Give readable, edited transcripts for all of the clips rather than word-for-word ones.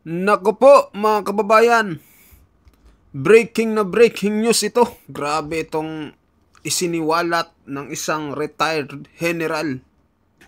Naku po mga kababayan, breaking news ito. Grabe itong isiniwalat ng isang retired general.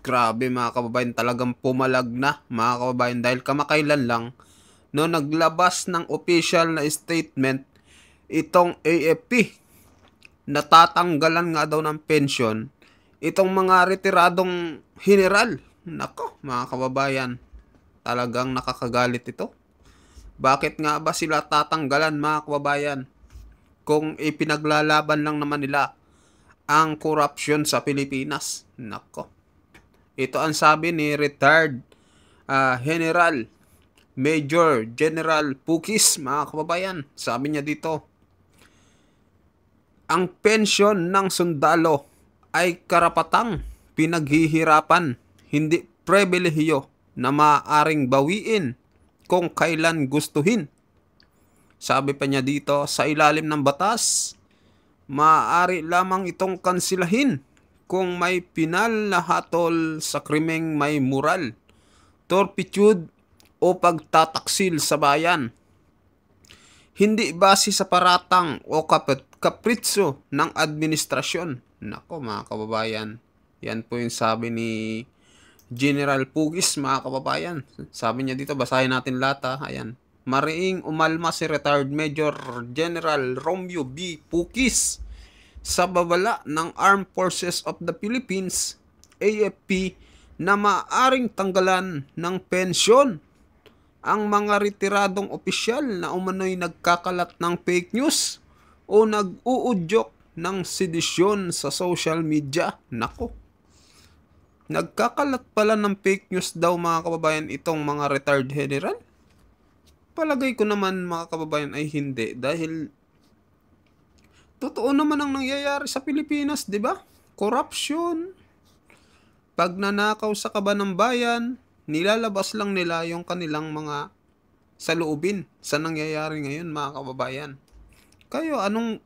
Grabe mga kababayan, talagang pumalag na mga kababayan dahil kamakailan lang no naglabas ng official na statement itong AFP. Natatanggalan nga daw ng pension itong mga retiradong general. Nako mga kababayan, talagang nakakagalit ito. Bakit nga ba sila tatanggalan mga kababayan kung ipinaglalaban lang naman nila ang korupsyon sa Pilipinas? Nako. Ito ang sabi ni retired General Major General Pukis mga kababayan. Sabi niya dito, ang pensyon ng sundalo ay karapatang pinaghihirapan, hindi pribilehiyo na maaaring bawiin kung kailan gustuhin. Sabi pa niya dito, sa ilalim ng batas, maaari lamang itong kansilahin kung may pinal na hatol sa krimeng may moral, turpitude o pagtataksil sa bayan. Hindi base sa paratang o kapritso ng administrasyon. Nako mga kababayan, yan po yung sabi ni General Pugis mga kababayan. Sabi niya dito, basahin natin lahat ha. Ayan. Mariing umalma si retired Major General Romeo B. Pugis sa babala ng Armed Forces of the Philippines, AFP, na maaring tanggalan ng pensyon ang mga retiradong opisyal na umano'y nagkakalat ng fake news o nag-uudyok ng sedisyon sa social media. Nako. Nagkakalat pala ng fake news daw mga kababayan itong mga retired general? Palagay ko naman mga kababayan ay hindi dahil totoo naman ang nangyayari sa Pilipinas, di ba? Corruption, pagnanakaw sa kaban ng bayan, nilalabas lang nila yung kanilang mga saloobin sa nangyayari ngayon mga kababayan. Kayo, anong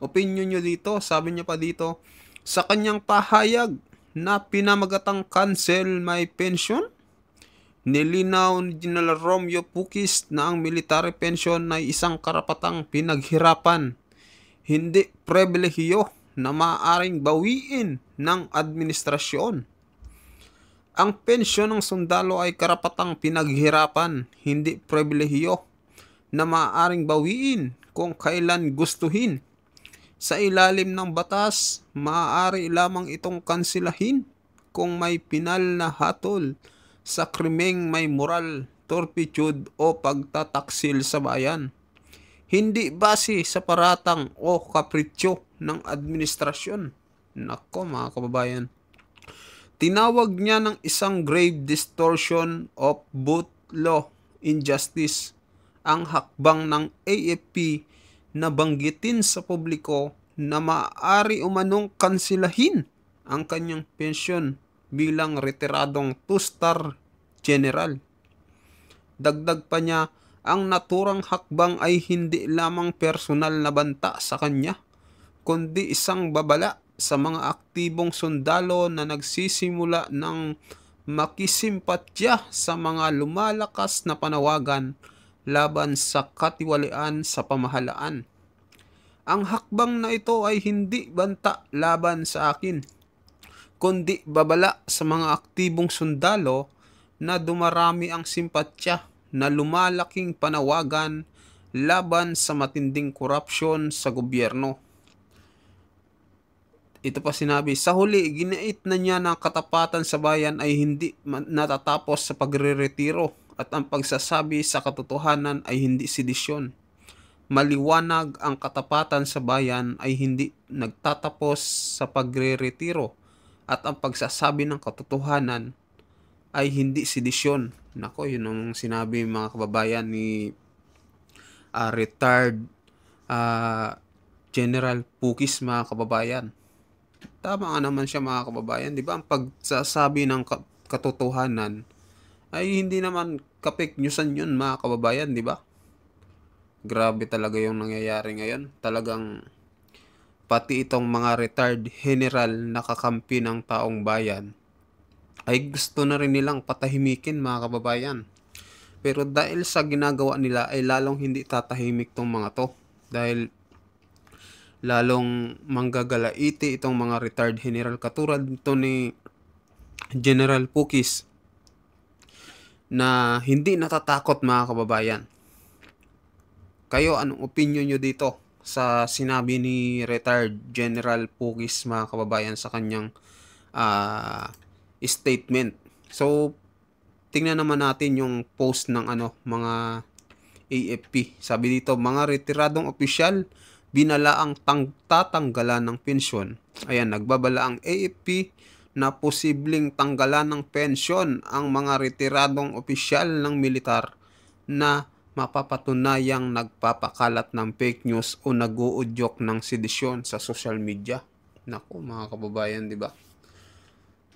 opinion nyo dito? Sabi niya pa dito, sa kanyang pahayag na pinamagatang cancel my pension, nilinaw ni General Romeo Pukis na ang military pension ay isang karapatang pinaghirapan, hindi pribilehiyo na maaaring bawiin ng administrasyon. Ang pensyon ng sundalo ay karapatang pinaghirapan, hindi pribilehiyo na maaaring bawiin kung kailan gustuhin. Sa ilalim ng batas, maaari lamang itong kansilahin kung may pinal na hatol sa krimeng may moral, turpitude o pagtataksil sa bayan. Hindi base sa paratang o kapritsyo ng administrasyon. Nako mga kababayan. Tinawag niya ng isang grave distortion of both law and justice ang hakbang ng AFP na banggitin sa publiko na maaari umanong kansilahin ang kanyang pensyon bilang retiradong two-star general. Dagdag pa niya, ang naturang hakbang ay hindi lamang personal na banta sa kanya, kundi isang babala sa mga aktibong sundalo na nagsisimula ng makisimpatya sa mga lumalakas na panawagan laban sa katiwalian sa pamahalaan. Ang hakbang na ito ay hindi banta laban sa akin, kundi babala sa mga aktibong sundalo na dumarami ang simpatya na lumalaking panawagan laban sa matinding korupsyon sa gobyerno. Ito pa sinabi, sa huli, ginait na niya na katapatan sa bayan ay hindi natatapos sa pagre-retiro at ang pagsasabi sa katotohanan ay hindi sedisyon. Maliwanag ang katapatan sa bayan ay hindi nagtatapos sa pagre-retiro at ang pagsasabi ng katotohanan ay hindi sedisyon. Nako, yun ang sinabi mga kababayan ni retired General Pukis mga kababayan. Tama nga naman siya mga kababayan, di ba? Ang pagsasabi ng katotohanan ay hindi naman ka-fake newsan yun mga kababayan, di ba? Grabe talaga yung nangyayari ngayon. Talagang pati itong mga retired general na kakampi ng taong bayan ay gusto na rin nilang patahimikin mga kababayan. Pero dahil sa ginagawa nila ay lalong hindi tatahimik tong mga to. Dahil lalong manggagalaiti itong mga retired general katulad nito ni General Pukis na hindi natatakot mga kababayan. Kayo, anong opinion nyo dito sa sinabi ni retired General Pukis mga kababayan sa kanyang statement? So, tingnan naman natin yung post ng mga AFP. Sabi dito, mga retiradong opisyal binalaang tatanggalan ng pensyon. Ayan, nagbabala ang AFP na posibleng tanggalan ng pensyon ang mga retiradong opisyal ng militar na mapapatunayang nagpapakalat ng fake news o nag-uudyok ng sedisyon sa social media. Naku mga kababayan, di ba?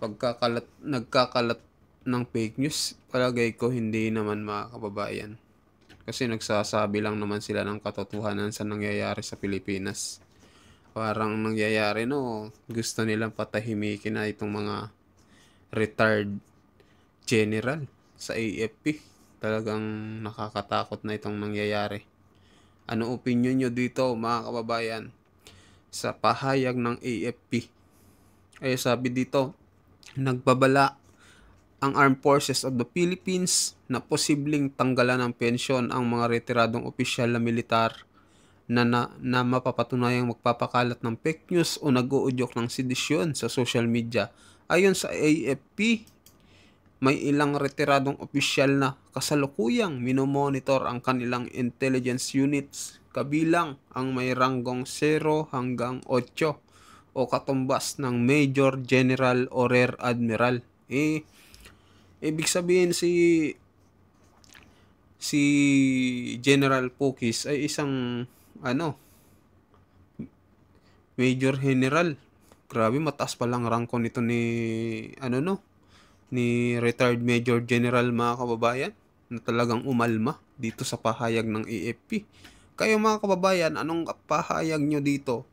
Nagkakalat ng fake news, palagay ko hindi naman mga kababayan. Kasi nagsasabi lang naman sila ng katotohanan sa nangyayari sa Pilipinas. Parang nangyayari gusto nilang patahimikin na itong mga retired general sa AFP. Talagang nakakatakot na itong nangyayari. Ano opinion nyo dito mga kababayan sa pahayag ng AFP? Ay sabi dito, nagbabala ang Armed Forces of the Philippines na posibleng tanggalan ng pensyon ang mga retiradong opisyal na militar na mapapatunayang magpapakalat ng fake news o nag-uudyok ng sedisyon sa social media. Ayon sa AFP, may ilang retiradong opisyal na kasalukuyang minomonitor ang kanilang intelligence units, kabilang ang may ranggong 0 hanggang 8 o katumbas ng Major General o Rear Admiral. Ibig sabihin si General Pukis ay isang Major General. Grabe, mataas pa lang rangko nito ni retired Major General mga kababayan, na talagang umalma dito sa pahayag ng AFP. Kayo mga kababayan, anong pahayag nyo dito?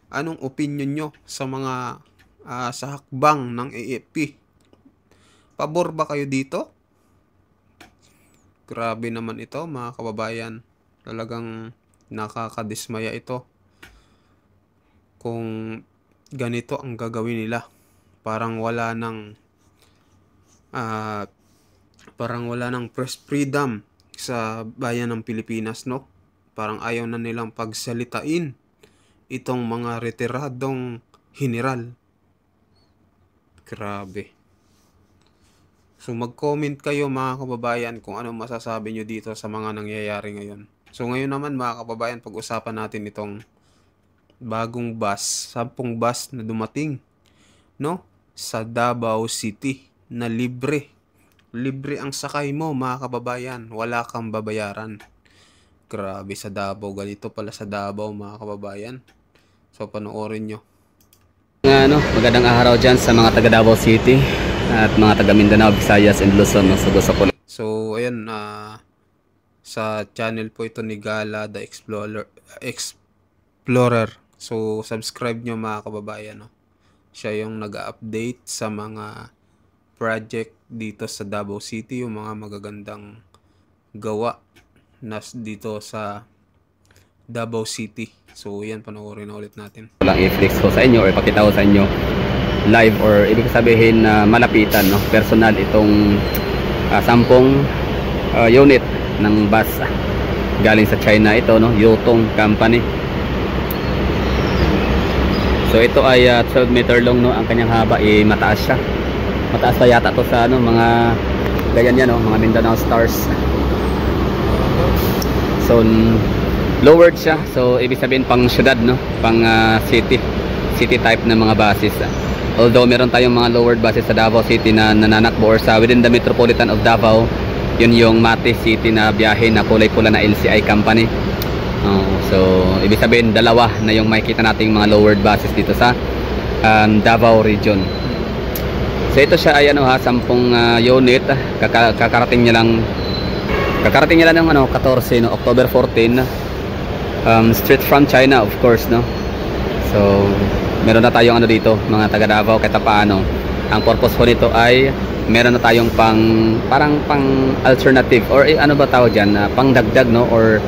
Anong opinion nyo sa mga sa hakbang ng AFP? Pabor ba kayo dito? Grabe naman ito mga kababayan. Talagang nakakadismaya ito kung ganito ang gagawin nila. Parang wala ng press freedom sa bayan ng Pilipinas, no? Parang ayaw na nilang pagsalitain itong mga retiradong general. Grabe. So mag-comment kayo mga kababayan kung ano masasabi nyo dito sa mga nangyayari ngayon. So ngayon naman mga kababayan, pag-usapan natin itong bagong bus, 10 bus na dumating, no? Sa Davao City na libre. Libre ang sakay mo mga kababayan, wala kang babayaran. Grabe, sa Davao, ganito pala sa Davao mga kababayan. So panoorin nyo. Magandang araw dyan sa mga taga Davao City at mga taga Mindanao, Visayas, and Luzon. So ayan, sa channel po ito ni Gala the Explorer. So subscribe nyo mga kababayan, no? Siya yung nag-update sa mga project dito sa Davao City, yung mga magagandang gawa na dito sa Davao City. So yan, panoorin na ulit natin. Lang i-flex ko sa inyo or ipakita ko sa inyo live, or ibig sabihin na malapitan, no? Personal itong 10 unit ng bus galing sa China ito, no? Yutong Company. So ito ay 12 meter long, no? Ang kanyang haba ay mataas siya. Mataas pa yata to sa mga ganyan yan, no? Mga Mindanao Stars. So lowered siya. So ibig sabihin pang syudad, no? Pang city type na mga buses. Although meron tayong mga lowered buses sa Davao City na nananakbo or sa within the metropolitan of Davao. Yun yung Mati City na biyahe na kulay pula na LCI company. So ibig sabihin dalawa na yung makikita nating mga lowered buses dito sa Davao region. So ito siya ay 10 unit. Kakarating niya lang ng 14, no? October 14, straight from China, of course, no? So meron na tayong dito mga taga Davao kahit paano. Ang purpose ko nito ay meron na tayong parang pang alternative or ano ba tawag diyan, pang dagdag, no, or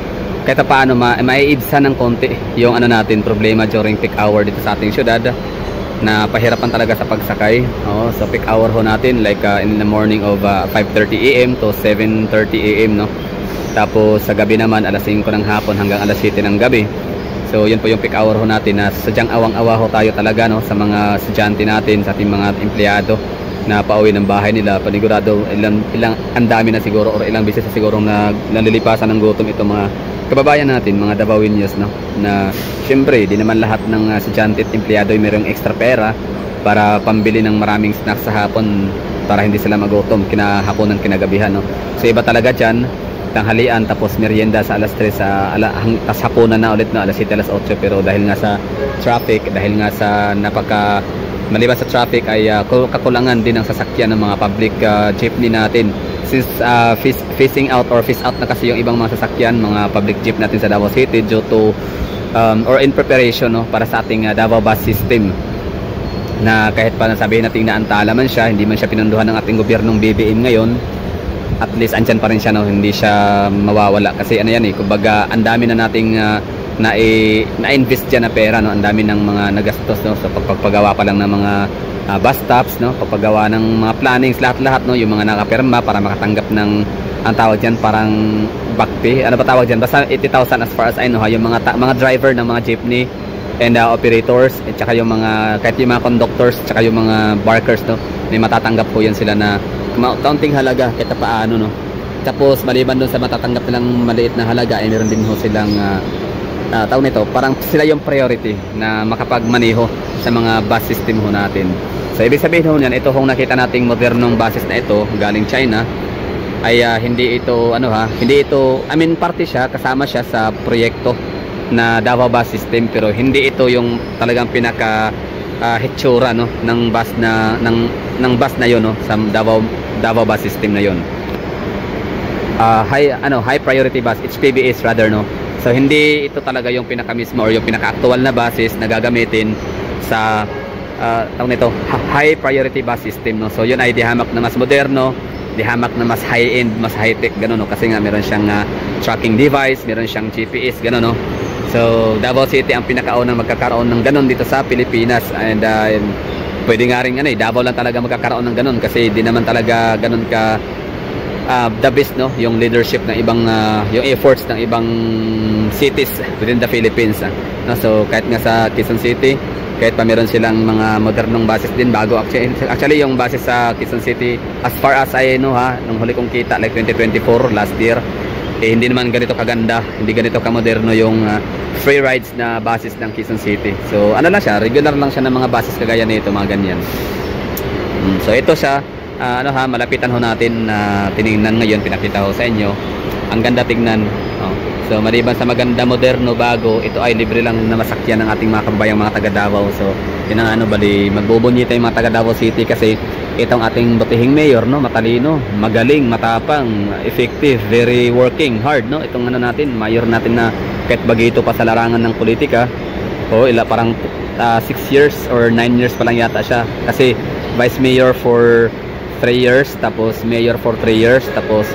kahit paano maiibsan ng konti yung ano natin problema during peak hour dito sa ating syudad na pahirapan talaga sa pagsakay. So peak hour ho natin like in the morning of 5:30 AM to 7:30 AM, no. Tapos sa gabi naman alas 5 ng hapon hanggang alas 7 ng gabi. So yun po yung peak hour ho natin na sadyang awang-awa ho tayo talaga, no, sa mga estudyante natin, sa ating mga empleyado na pauwi ng bahay nila. Panigurado ilang ang dami na siguro or ilang beses na siguro na nalilipasan ng gutom itong mga kababayan natin, mga Davaoeños, no, na syempre di naman lahat ng estudyante at empleyado ay mayroong extra pera para pambili ng maraming snacks sa hapon para hindi sila magutom kinahaponan kinagabihan, no. So iba talaga dyan, tanghalian tapos merienda sa alas 3 tas hapunan na ulit, no, alas 7, alas 8. Pero dahil nga sa traffic, dahil nga sa maliban sa traffic ay kakulangan din ng sasakyan ng mga public jeepney natin. Since phasing out or phase out na kasi yung ibang mga sasakyan, mga public jeep natin sa Davao City due to or in preparation, no, para sa ating Davao bus system na kahit pa nasabihin natin na antala man siya, hindi man siya pinunduhan ng ating gobyernong BBM ngayon, at least andyan pa rin siya, no, hindi siya mawawala kasi ano yan kumbaga ang dami na nating na-invest dyan na pera, no, ang dami ng mga nagastos, no, sa pagpagawa pa lang ng mga bus stops, no, pagpagawa ng mga plannings, lahat-lahat, no, yung mga nakapirma para makatanggap ng ang tawag dyan parang backpay, ano ba tawag dyan, basta 80,000 as far as I know, yung mga driver ng mga jeepney and operators at saka yung mga kahit yung mga conductors at saka yung mga barkers, no, may matatanggap po yan sila na kaunting halaga kahit paano, no. Tapos maliban doon sa matatanggap nilang maliit na halaga ay meron din ho silang tawag nito, parang sila yung priority na makapagmaneho sa mga bus system ho natin. So ibig sabihin ho niyan, ito hong nakita nating modernong buses na ito galing China ay hindi ito hindi ito, I mean parte siya, kasama siya sa proyekto na Davao bus system, pero hindi ito yung talagang pinaka hitsura, no, ng bus na ng bus na yon, no, sa Davao bus system na yon. High priority bus, HPBS rather, no. So hindi ito talaga yung pinaka mismo or yung pinaka-actual na buses na gagamitin sa tawag nito, high priority bus system, no. So yun ay dihamak na mas moderno, dihamak na mas high-end, mas high-tech, gano'n, no, kasi nga meron siyang tracking device, meron siyang GPS, gano'n, no. So Davao City ang pinakaunang magkakaroon ng gano'n dito sa Pilipinas, and pwede nga rin Davao lang talaga magkakaroon ng gano'n kasi di naman talaga gano'n ka the best, no, yung leadership ng ibang yung efforts ng ibang cities within the Philippines, no? So kahit nga sa Quezon City, kahit pa meron silang mga modernong buses din bago, actually yung buses sa Quezon City as far as I know, nung huli kong kita like 2024 last year, hindi naman ganito kaganda, hindi ganito kamoderno yung free rides na buses ng Quezon City. So ano lang siya, regular lang siya ng mga buses kagaya nito, mga ganyan. So ito siya, malapitan ho natin na tiningnan ngayon, pinakita ho sa inyo. Ang ganda tignan. So maliban sa maganda, moderno, bago, ito ay libre lang na masakyan ng ating mga kababayang mga taga Davao. So yun ang bali magbubunyi tayo mga taga Davao City kasi itong ating butihing mayor, no, matalino, magaling, matapang, effective, very working hard, no, itong natin, mayor natin na kahit bagito pa sa larangan ng politika, parang 6 years or 9 years pa lang yata siya kasi vice mayor for 3 years, tapos mayor for 3 years, tapos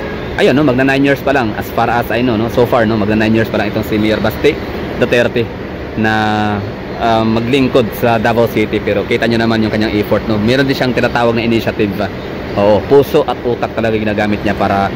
ayun, no, magna 9 years pa lang as far as I know, no, so far, no, magna 9 years pa lang itong si Mayor Basti Duterte na maglingkod sa Davao City. Pero kita nyo naman yung kanyang effort, no, meron din siyang tinatawag na initiative, puso at utak talaga ginagamit niya para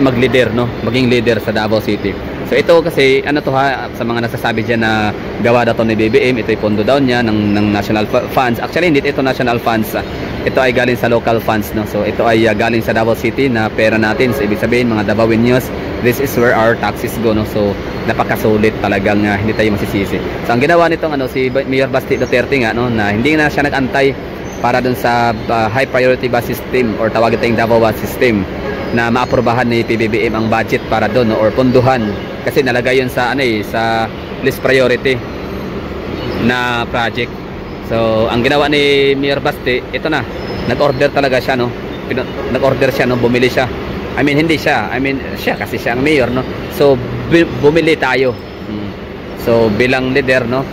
mag-leader, no, maging leader sa Davao City. So ito kasi sa mga nagsasabi diyan na gawa daw to ni BBM, ito ay pondo daw niya ng national funds. Actually hindi ito national funds, ito ay galing sa local funds, no. So ito ay galing sa Davao City na pera natin. So ibig sabihin mga Davaoeños, this is where our taxes go, no. So napakasulit talagang hindi tayo masisisi. So ang ginawa nitong si Mayor Basti Duterte nga, no, na hindi na siya nag-antay para dun sa high priority bus system or tawagin tayong Davao bus system na maaprubahan ni PBBM ang budget para doon, no, or ponduhan kasi nalagay yun sa sa list priority na project. So ang ginawa ni Mayor Basti, ito na, nag-order talaga siya, no, nag-order siya, no, bumili siya, siya kasi siya ang mayor, no. So bumili tayo. So bilang leader, no,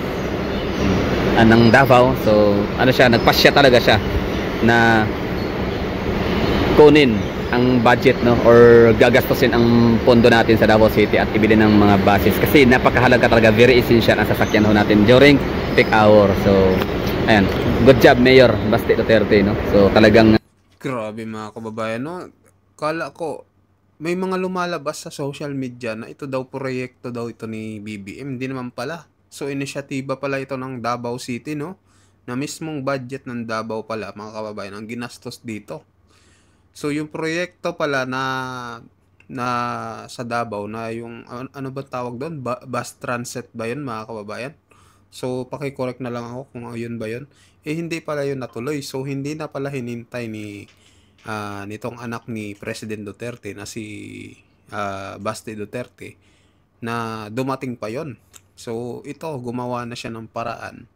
ng Davao. So ano siya, nagpasya talaga siya na kunin ang budget, no, or gagastusin ang pondo natin sa Davao City at ibili ng mga buses kasi napakahalaga talaga, very essential ang sasakyan ho natin during peak hour. So ayan, good job Mayor Basti Duterte, no. So talagang Grabe mga kababayan, no? Kala ko, may mga lumalabas sa social media na ito daw proyekto daw ito ni BBM. Hindi naman pala. So, inisyatiba pala ito ng Davao City, no? Na mismong budget ng Davao pala, mga kababayan, ang ginastos dito. So, yung proyekto pala na sa Davao, na yung, ano ba tawag doon? Bus transit ba yun, mga kababayan? So, paki-correct na lang ako kung yun ba yun. Eh, hindi pala yun natuloy. So, hindi na pala hinintay nitong anak ni President Duterte na si Basti Duterte na dumating pa yon. So, ito, gumawa na siya ng paraan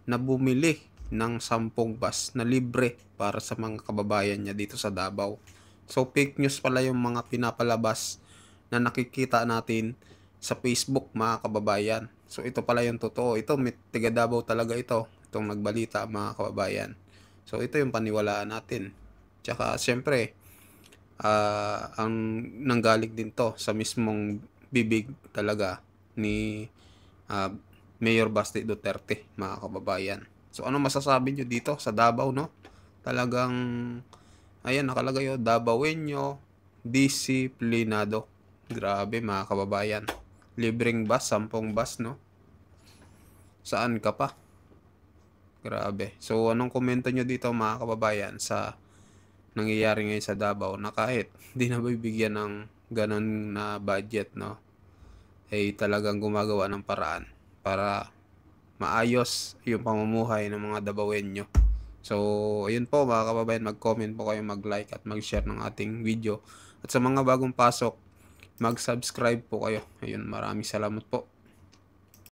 na bumili ng 10 bus na libre para sa mga kababayan niya dito sa Davao. So, fake news pala yung mga pinapalabas na nakikita natin sa Facebook, mga kababayan. So, ito pala yung totoo. Ito, tiga Davao talaga ito. Itong nagbalita, mga kababayan. So, ito yung paniwalaan natin. Tsaka, siyempre, ang nanggaling din to sa mismong bibig talaga ni Mayor Basti Duterte, mga kababayan. So, ano masasabi nyo dito sa Davao, no? Talagang, ayan, nakalagay yun, Davaoenyo, disiplinado. Grabe, mga kababayan. Libreng bus, 10 bus, no? Saan ka pa? Grabe. So, anong komento nyo dito, mga kababayan, sa nangyayari ngayon sa Davao na kahit di na bibigyan ng ganun na budget, no? Ay talagang gumagawa ng paraan para maayos yung pamumuhay ng mga Davaoenyo. So, ayun po mga kababayan, mag-comment po kayo, mag-like at mag-share ng ating video. At sa mga bagong pasok, mag-subscribe po kayo. Ayun, maraming salamat po.